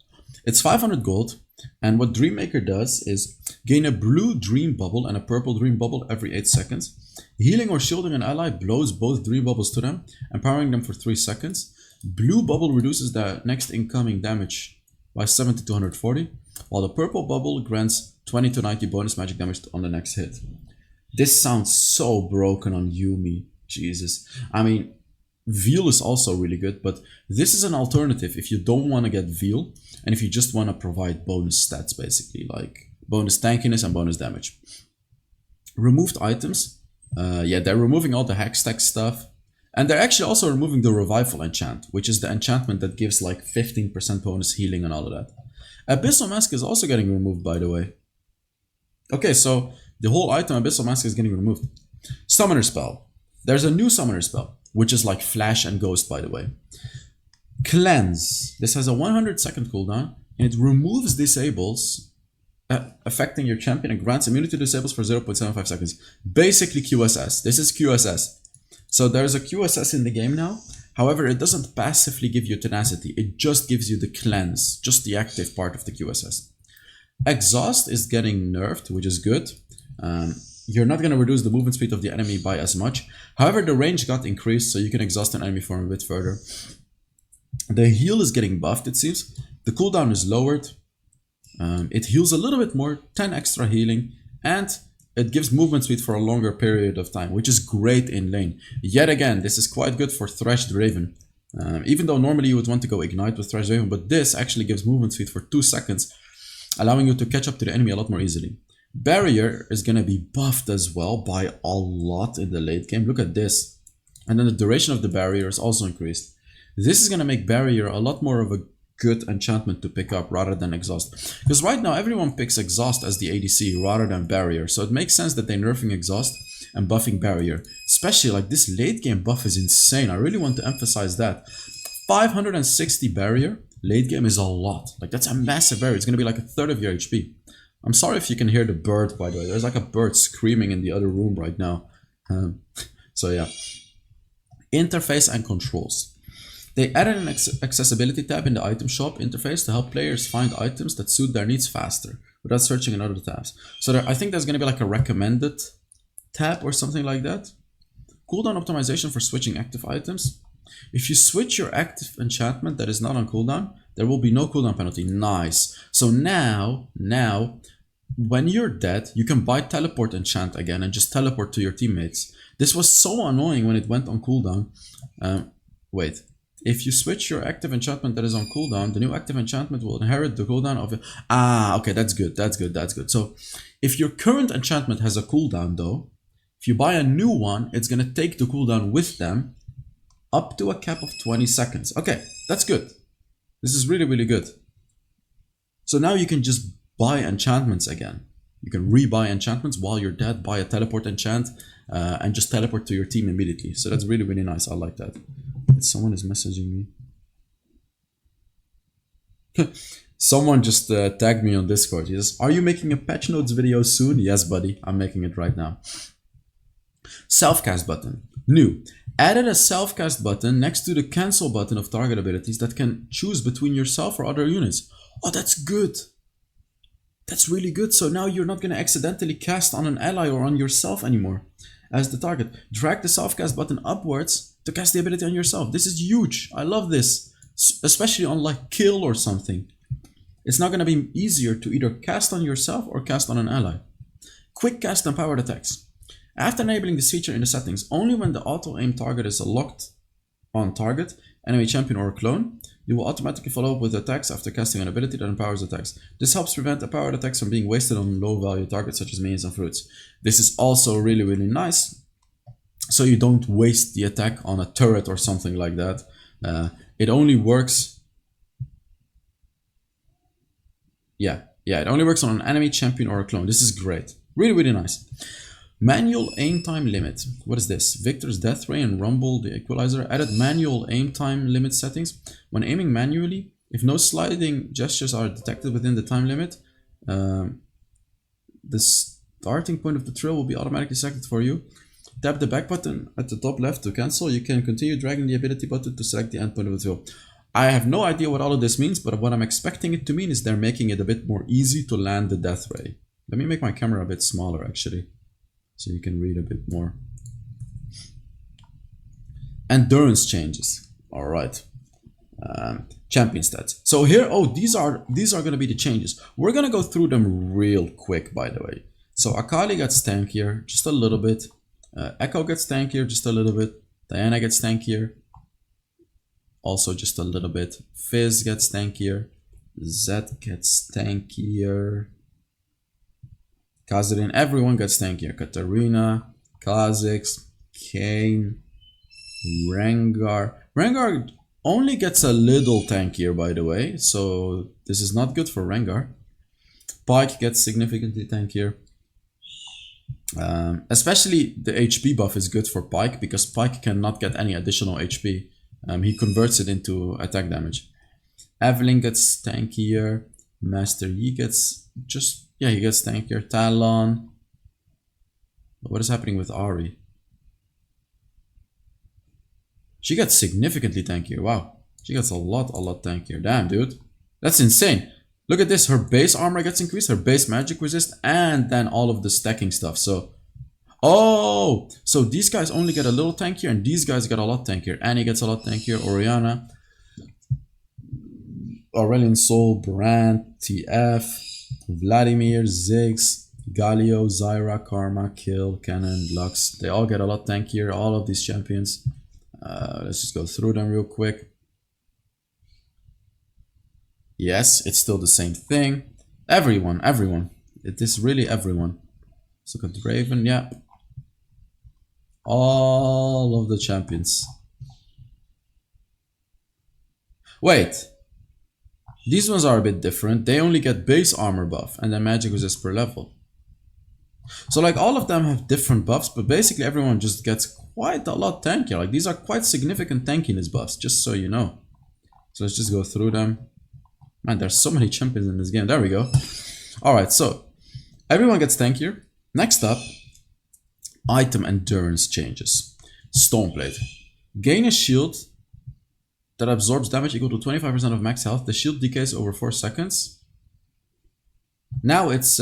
It's 500 gold, and what Dreammaker does is gain a blue dream bubble and a purple dream bubble every 8 seconds. Healing or shielding an ally blows both dream bubbles to them, empowering them for 3 seconds. Blue bubble reduces the next incoming damage by 70 to 140, while the purple bubble grants 20 to 90 bonus magic damage on the next hit. This sounds so broken on Yuumi. Jesus. I mean, Veil is also really good, but this is an alternative if you don't want to get Veil, and if you just want to provide bonus stats, basically, like bonus tankiness and bonus damage. Removed items. Yeah, they're removing all the Hextech stuff. And they're actually also removing the Revival enchant, which is the enchantment that gives like 15% bonus healing and all of that. Abyssal Mask is also getting removed, by the way. Okay, so the whole item Abyssal Mask is getting removed. Summoner Spell. There's a new Summoner Spell, which is like Flash and Ghost, by the way. Cleanse. This has a 100-second cooldown, and it removes disables affecting your champion and grants immunity to disables for 0.75 seconds. Basically QSS. This is QSS. So there's a QSS in the game now. However, it doesn't passively give you tenacity. It just gives you the cleanse, just the active part of the QSS. Exhaust is getting nerfed, which is good. You're not going to reduce the movement speed of the enemy by as much. However, the range got increased, so you can exhaust an enemy from a bit further. The heal is getting buffed, it seems. The cooldown is lowered. It heals a little bit more, 10 extra healing, and it gives movement speed for a longer period of time, which is great in lane. Yet again, this is quite good for Thrashed Raven. Even though normally you would want to go Ignite with Thrashed Raven, but this actually gives movement speed for 2 seconds, allowing you to catch up to the enemy a lot more easily. Barrier is going to be buffed as well by a lot in the late game. Look at this. And then the duration of the barrier is also increased. This is going to make Barrier a lot more of a good enchantment to pick up rather than Exhaust. Because right now everyone picks Exhaust as the ADC rather than Barrier. So it makes sense that they're nerfing Exhaust and buffing Barrier. Especially like this late game buff is insane. I really want to emphasize that. 560 Barrier late game is a lot. Like that's a massive barrier. It's going to be like a third of your HP. I'm sorry if you can hear the bird, by the way. There's like a bird screaming in the other room right now. So yeah. Interface and controls. They added an accessibility tab in the item shop interface to help players find items that suit their needs faster without searching in other tabs. So I think there's going to be like a recommended tab or something like that. Cooldown optimization for switching active items. If you switch your active enchantment that is not on cooldown, there will be no cooldown penalty. Nice. So now, when you're dead, you can buy teleport enchant again and just teleport to your teammates. This was so annoying when it went on cooldown. Wait. If you switch your active enchantment that is on cooldown, the new active enchantment will inherit the cooldown of it. Okay, that's good, that's good, that's good. So, if your current enchantment has a cooldown though, if you buy a new one, it's going to take the cooldown with them up to a cap of 20 seconds. Okay, that's good. This is really, really good. So now you can just buy enchantments again. You can rebuy enchantments while you're dead, buy a teleport enchant, and just teleport to your team immediately. So that's really, really nice. I like that. Someone is messaging me. Someone just tagged me on Discord. He says, "Are you making a patch notes video soon?" Yes, buddy. I'm making it right now. Self-cast button. New. Added a self-cast button next to the cancel button of target abilities that can choose between yourself or other units. Oh, that's good. That's really good. So now you're not going to accidentally cast on an ally or on yourself anymore as the target. Drag the self-cast button upwards to cast the ability on yourself. This is huge. I love this. Especially on like kill or something. It's not going to be easier to either cast on yourself or cast on an ally. Quick cast and powered attacks. After enabling this feature in the settings, only when the auto-aim target is locked on target, enemy champion or clone, you will automatically follow up with attacks after casting an ability that empowers attacks. This helps prevent powered attacks from being wasted on low-value targets such as minions and fruits. This is also really, really nice, so you don't waste the attack on a turret or something like that. It only works... Yeah, it only works on an enemy, champion, or a clone. This is great. Really, really nice. Manual aim time limit. What is this? Victor's Death Ray and Rumble the Equalizer added manual aim time limit settings. When aiming manually, if no sliding gestures are detected within the time limit, the starting point of the trill will be automatically selected for you. Tap the back button at the top left to cancel. You can continue dragging the ability button to select the end point of the trill. I have no idea what all of this means, but what I'm expecting it to mean is they're making it a bit more easy to land the Death Ray. Let me make my camera a bit smaller actually, so you can read a bit more. Endurance changes. All right. Champion stats. So here, these are going to be the changes. We're going to go through them real quick, by the way. So Akali gets tankier just a little bit. Echo gets tankier just a little bit. Diana gets tankier. Also just a little bit. Fizz gets tankier. Zed gets tankier. Kha'Zix, everyone gets tankier. Katarina, Kha'Zix, Kayn, Rengar. Rengar only gets a little tankier, by the way, so this is not good for Rengar. Pyke gets significantly tankier. Especially the HP buff is good for Pyke because Pyke cannot get any additional HP. He converts it into attack damage. Evelynn gets tankier. Master Yi gets he gets tankier. Talon. What is happening with Ahri? She gets significantly tankier. Wow. She gets a lot tankier. Damn, dude. That's insane. Look at this. Her base armor gets increased. Her base magic resist. And then all of the stacking stuff. So, so these guys only get a little tankier. And these guys get a lot tankier. Annie gets a lot tankier. Orianna. Aurelian Soul, Brand, TF, Vladimir, Ziggs, Galio, Zyra, Karma, Kill, Cannon, Lux. They all get a lot tankier, all of these champions. Let's just go through them real quick. Yes, it's still the same thing. Everyone. It is really everyone. Let's look at the Raven, yeah. All of the champions. Wait. These ones are a bit different. They only get base armor buff and then magic resist per level. So like all of them have different buffs, but basically everyone just gets quite a lot tankier. Like these are quite significant tankiness buffs, just so you know. So let's just go through them. Man, there's so many champions in this game. There we go. Alright, so everyone gets tankier. Next up, item endurance changes. Stoneblade. Gain a shield that absorbs damage equal to 25% of max health. The shield decays over 4 seconds. Now it's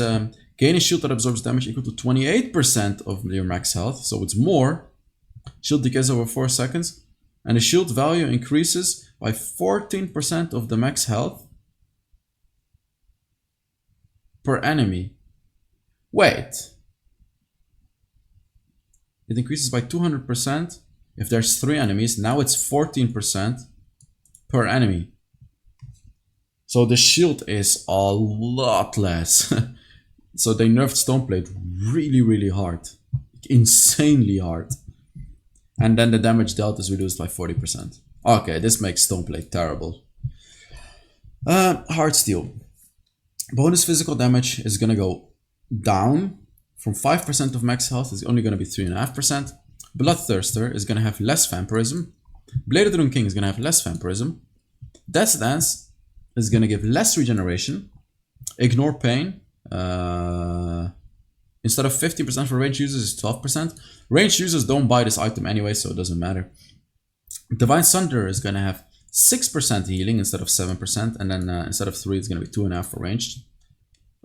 gain a shield that absorbs damage equal to 28% of your max health. So it's more. Shield decays over 4 seconds. And the shield value increases by 14% of the max health per enemy. Wait. It increases by 200% if there's 3 enemies. Now it's 14% per enemy. So the shield is a lot less. So they nerfed Stoneblade really hard. Insanely hard. And then the damage dealt is reduced by 40%. Okay, this makes Stoneblade terrible. Heartsteel. Bonus physical damage is gonna go down from 5% of max health. Is only gonna be 3.5%. Bloodthirster is gonna have less vampirism. Bladed Rune King is gonna have less vampirism. Death's Dance is gonna give less regeneration. Ignore Pain. Instead of 50% for ranged users, it's 12%. Ranged users don't buy this item anyway, so it doesn't matter. Divine Sunder is gonna have 6% healing instead of 7%, and then instead of 3, it's gonna be 2.5 for ranged.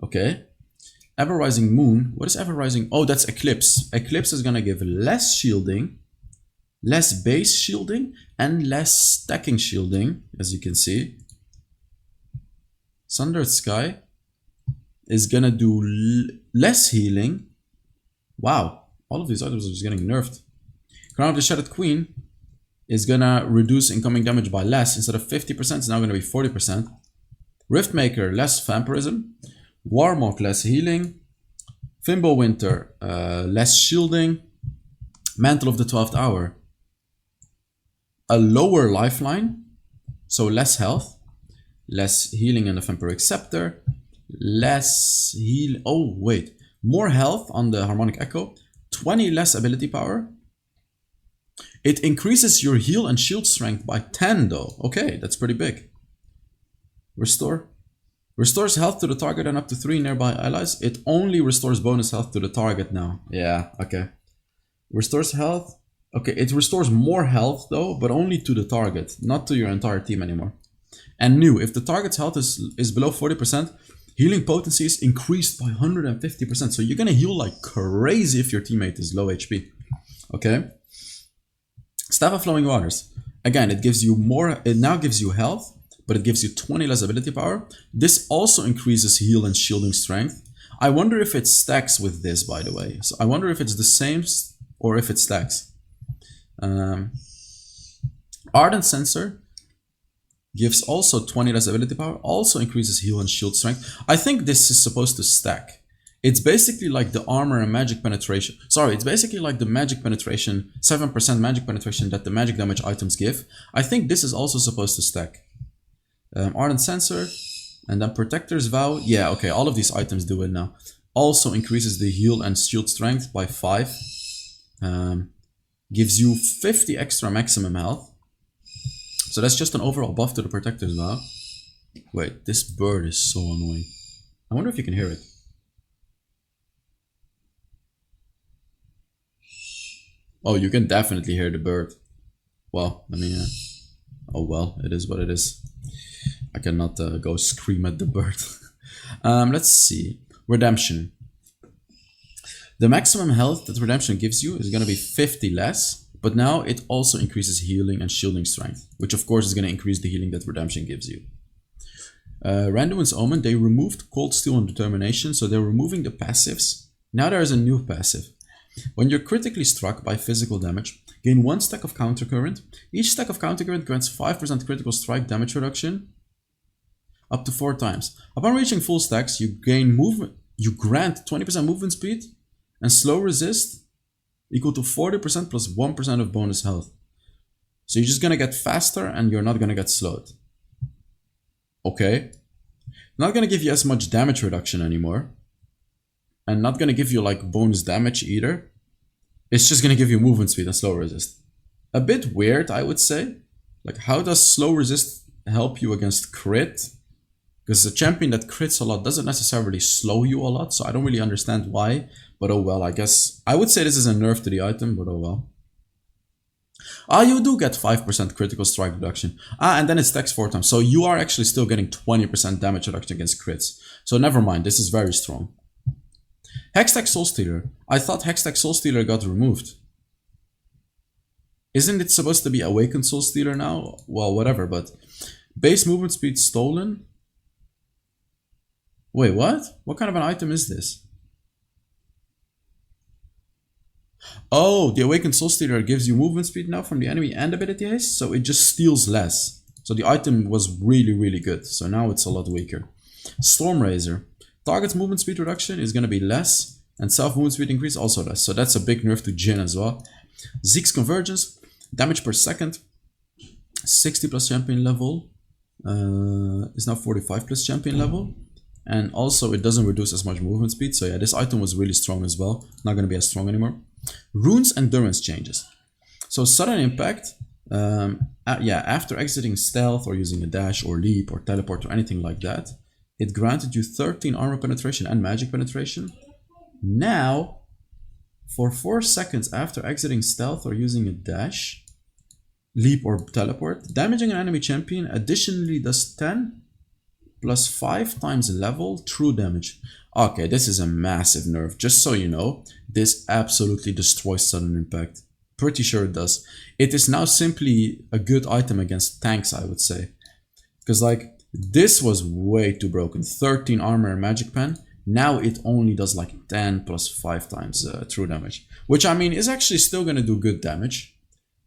Okay. Ever Rising Moon. What is Ever Rising? Oh, that's Eclipse. Eclipse is gonna give less shielding, less base shielding, and less stacking shielding, as you can see. Sundered Sky is gonna do less healing. Wow, all of these items are just getting nerfed. Crown of the Shattered Queen is gonna reduce incoming damage by less. Instead of 50%, it's now gonna be 40%. Riftmaker, less vampirism. Warmog, less healing. Fimbulwinter, less shielding. Mantle of the 12th Hour, a lower lifeline, so less health, less healing in the Vampiric Scepter, less heal. Oh wait, more health on the Harmonic Echo, 20 less ability power. It increases your heal and shield strength by 10 though. Okay, that's pretty big. Restores health to the target and up to 3 nearby allies. It only restores bonus health to the target now. Yeah, okay. Restores health. Okay, it restores more health though, but only to the target, not to your entire team anymore. And new, if the target's health is below 40%, healing potency is increased by 150%. So you're gonna heal like crazy if your teammate is low HP. Okay. Staff of Flowing Waters. Again, it gives you more, it now gives you health, but it gives you 20 less ability power. This also increases heal and shielding strength. I wonder if it stacks with this, by the way. So I wonder if it's the same or if it stacks. Ardent Sensor gives also 20 less ability power, also increases heal and shield strength. I think this is supposed to stack. It's basically like the armor and magic penetration. Sorry, it's basically like the magic penetration, 7% magic penetration that the magic damage items give. I think this is also supposed to stack. Ardent Sensor, and then Protector's Vow. Yeah, okay, all of these items do it now. Also increases the heal and shield strength by 5. Gives you 50 extra maximum health. So that's just an overall buff to the Protector's Vow. Wait, this bird is so annoying. I wonder if you can hear it. Oh, you can definitely hear the bird. Well, I mean, oh well, it is what it is. I cannot go scream at the bird. Let's see. Redemption. The maximum health that Redemption gives you is going to be 50 less, but now it also increases healing and shielding strength, which of course is going to increase the healing that Redemption gives you. Random's Omen, they removed Cold Steel and Determination, so they're removing the passives. Now there is a new passive. When you're critically struck by physical damage, gain 1 stack of Countercurrent. Each stack of Countercurrent grants 5% critical strike damage reduction up to 4 times. Upon reaching full stacks, you gain movement. You grant 20% movement speed and slow resist equal to 40% plus 1% of bonus health. So you're just gonna get faster and you're not gonna get slowed. Okay. Not gonna give you as much damage reduction anymore. And not gonna give you like bonus damage either. It's just gonna give you movement speed and slow resist. A bit weird, I would say. Like, how does slow resist help you against crit? Because a champion that crits a lot doesn't necessarily slow you a lot, so I don't really understand why. But oh well, I guess I would say this is a nerf to the item, but oh well. Ah, you do get 5% critical strike reduction. Ah, and then it stacks 4 times. So you are actually still getting 20% damage reduction against crits. So never mind, this is very strong. Hextech Soulstealer. I thought Hextech Soulstealer got removed. Isn't it supposed to be Awakened Soulstealer now? Well, whatever, but... Base movement speed stolen? Wait, what? What kind of an item is this? Oh, the Awakened Soulstealer gives you movement speed now from the enemy and ability haste, so it just steals less. So the item was really, really good. So now it's a lot weaker. Stormrazor. Target's movement speed reduction is going to be less, and self-movement speed increase also less. So that's a big nerf to Jhin as well. Zeke's Convergence. Damage per second. 60 plus champion level. Is now 45 plus champion level. And also it doesn't reduce as much movement speed. So yeah, this item was really strong as well. Not going to be as strong anymore. Rune's endurance changes. So sudden impact, after exiting stealth or using a dash or leap or teleport or anything like that, it granted you 13 armor penetration and magic penetration. Now, for 4 seconds after exiting stealth or using a dash, leap or teleport, damaging an enemy champion additionally does 10 plus 5 times level true damage. Okay, this is a massive nerf. Just so you know, this absolutely destroys sudden impact. Pretty sure it does. It is now simply a good item against tanks, I would say. Because like, this was way too broken. 13 armor and magic pen. Now it only does like 10 plus 5 times true damage. Which I mean is actually still going to do good damage.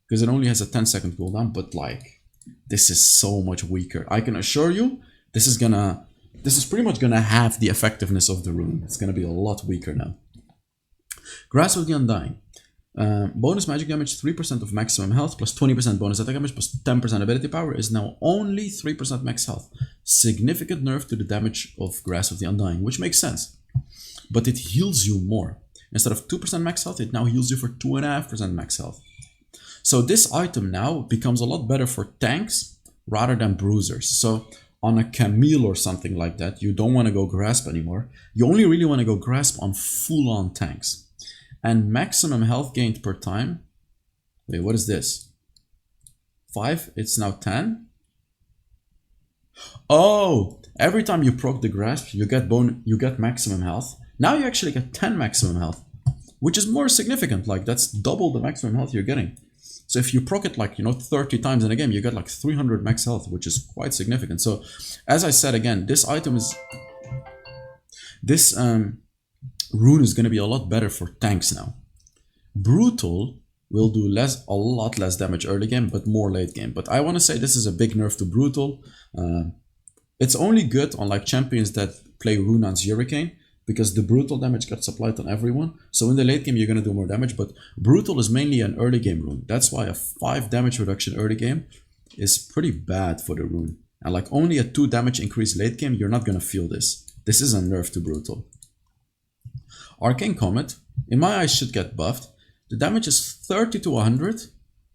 Because it only has a 10-second cooldown. But like, this is so much weaker. I can assure you, this is pretty much gonna have the effectiveness of the rune. It's gonna be a lot weaker now. Grasp of the Undying. Bonus magic damage 3% of maximum health plus 20% bonus attack damage plus 10% ability power is now only 3% max health. Significant nerf to the damage of Grasp of the Undying, which makes sense. But it heals you more. Instead of 2% max health, it now heals you for 2.5% max health. So this item now becomes a lot better for tanks rather than bruisers. So on a Camille or something like that, you don't want to go Grasp anymore. You only really want to go Grasp on full-on tanks. And maximum health gained per time. Wait, what is this? 5? It's now 10? Oh! Every time you proc the Grasp, you get maximum health. Now you actually get 10 maximum health. Which is more significant. Like, that's double the maximum health you're getting. So if you proc it like, 30 times in a game, you get like 300 max health, which is quite significant. So, as I said again, this item is... This rune is going to be a lot better for tanks now. Brutal will do a lot less damage early game, but more late game. But I want to say this is a big nerf to Brutal. It's only good on like champions that play Rune on Hurricane, because the brutal damage gets applied on everyone. So in the late game, you're going to do more damage, but brutal is mainly an early game rune. That's why a 5 damage reduction early game is pretty bad for the rune. And like only a 2 damage increase late game, you're not going to feel this. This is a nerf to brutal. Arcane Comet, in my eyes, should get buffed. The damage is 30 to 100,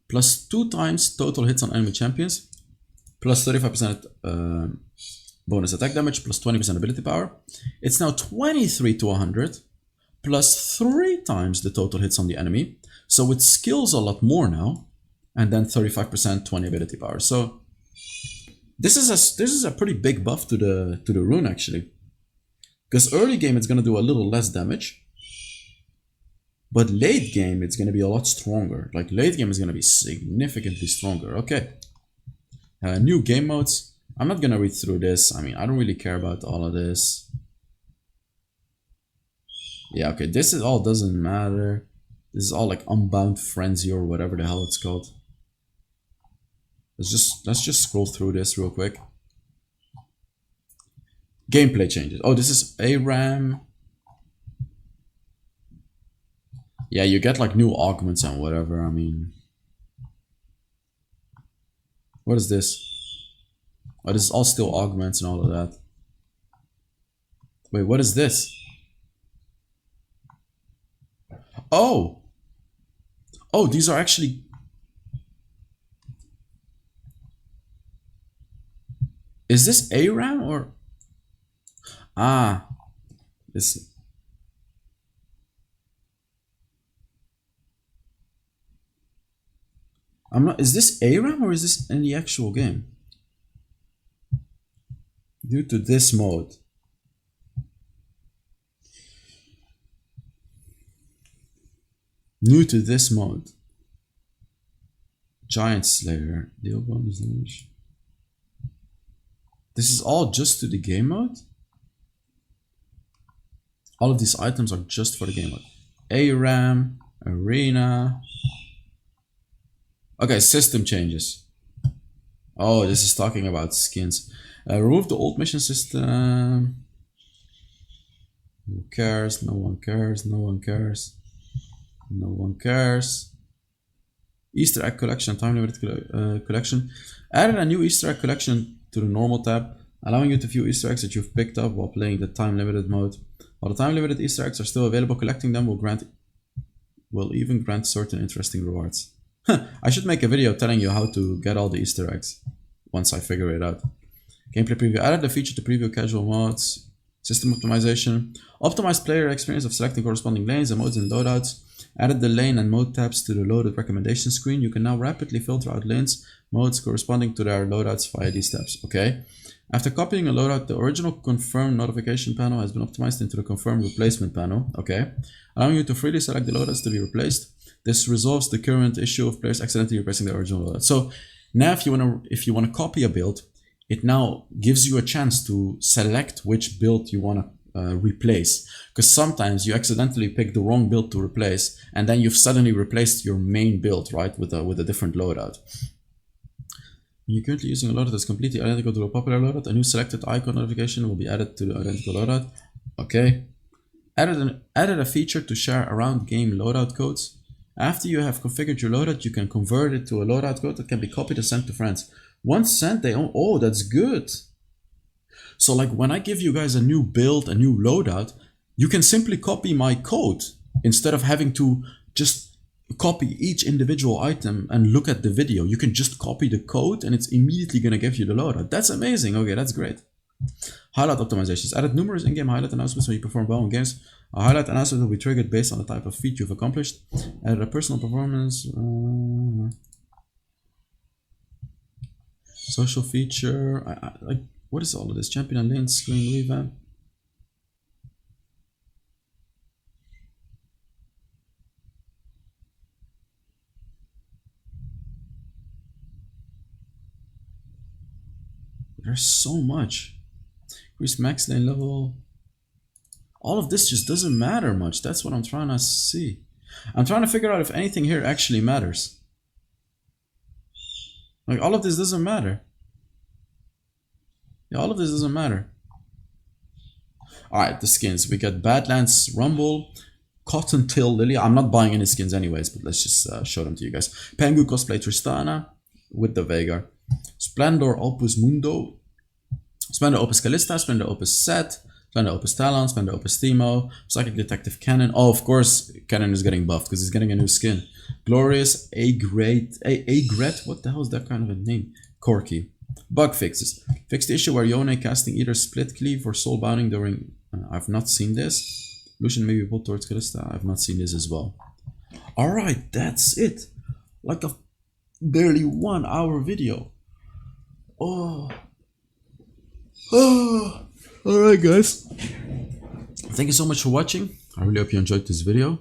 plus 2 times total hits on enemy champions, plus 35% bonus attack damage plus 20% ability power. It's now 23 to 100 plus 3 times the total hits on the enemy. So it skills a lot more now. And then 35% 20 ability power. So this is a pretty big buff to the rune actually. Because early game it's gonna do a little less damage. But late game it's gonna be a lot stronger. Like late game is gonna be significantly stronger. Okay. New game modes. I'm not gonna read through this. I mean, I don't really care about all of this. Yeah, okay, this is all doesn't matter. This is all like Unbound Frenzy or whatever the hell it's called. Let's just scroll through this real quick. Gameplay changes. Oh, this is ARAM. Yeah, you get like new augments and whatever. I mean, what is this? Oh, this is all still augments and all of that. Wait, what is this? Oh! Oh, these are actually... Is this ARAM or... Ah. This... I'm not... Is this ARAM or is this in the actual game? Due to this mode. New to this mode. Giant Slayer. Deal bonus damage. This is all just to the game mode? All of these items are just for the game mode. ARAM, Arena. Okay, system changes. Oh, this is talking about skins. Remove the old mission system. Who cares? No one cares. No one cares. No one cares. Easter egg collection, time limited collection. Added a new Easter egg collection to the normal tab, allowing you to view Easter eggs that you've picked up while playing the time limited mode. While the time limited Easter eggs are still available, collecting them will even grant certain interesting rewards. I should make a video telling you how to get all the Easter eggs once I figure it out. Gameplay preview. Added a feature to preview casual modes. System optimization. Optimized player experience of selecting corresponding lanes and modes and loadouts. Added the lane and mode tabs to the loaded recommendation screen. You can now rapidly filter out lanes, modes corresponding to their loadouts via these tabs. Okay. After copying a loadout, the original confirm notification panel has been optimized into the confirm replacement panel. Okay. Allowing you to freely select the loadouts to be replaced. This resolves the current issue of players accidentally replacing the original loadout. So now if you wanna copy a build, it now gives you a chance to select which build you wanna replace, because sometimes you accidentally pick the wrong build to replace and then you've suddenly replaced your main build, right, with a different loadout. You're currently using a loadout that's completely identical to a popular loadout. A new selected icon notification will be added to the identical loadout. Okay. Added a feature to share around game loadout codes. After you have configured your loadout, you can convert it to a loadout code that can be copied and sent to friends. Once sent, they own. Oh, that's good. So like when I give you guys a new build, a new loadout, you can simply copy my code instead of having to just copy each individual item and look at the video. You can just copy the code and it's immediately going to give you the loadout. That's amazing. Okay, that's great. Highlight optimizations. Added numerous in-game highlight announcements when you perform well in games. A highlight announcement will be triggered based on the type of feat you've accomplished. Added a personal performance. Social feature. Like, what is all of this? Champion and lane screen revamp. There's so much. Increase max lane level. All of this just doesn't matter much. That's what I'm trying to see. I'm trying to figure out if anything here actually matters. Like all of this doesn't matter. Yeah, all of this doesn't matter. Alright, the skins. We got Badlands Rumble, Cottontail Lily. I'm not buying any skins anyways, but let's just show them to you guys. Pengu cosplay Tristana with the Veigar. Splendor Opus Mundo. Splendor Opus Callista. Splendor Opus Set. Splendor Opus Talon. Splendor Opus Timo. Psychic Detective Cannon. Oh, of course, Cannon is getting buffed because he's getting a new skin. Glorious Agret. What the hell is that kind of a name? Corky. Bug fixes. Fix the issue where Yone casting either split cleave or soul bounding during... I've not seen this. Lucian may be pulled towards Callista. I've not seen this as well. Alright, that's it. Like a barely 1 hour video. Oh. Alright guys. Thank you so much for watching. I really hope you enjoyed this video.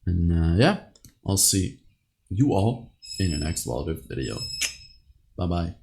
And yeah, I'll see you all in the next Wild Rift video. Bye bye.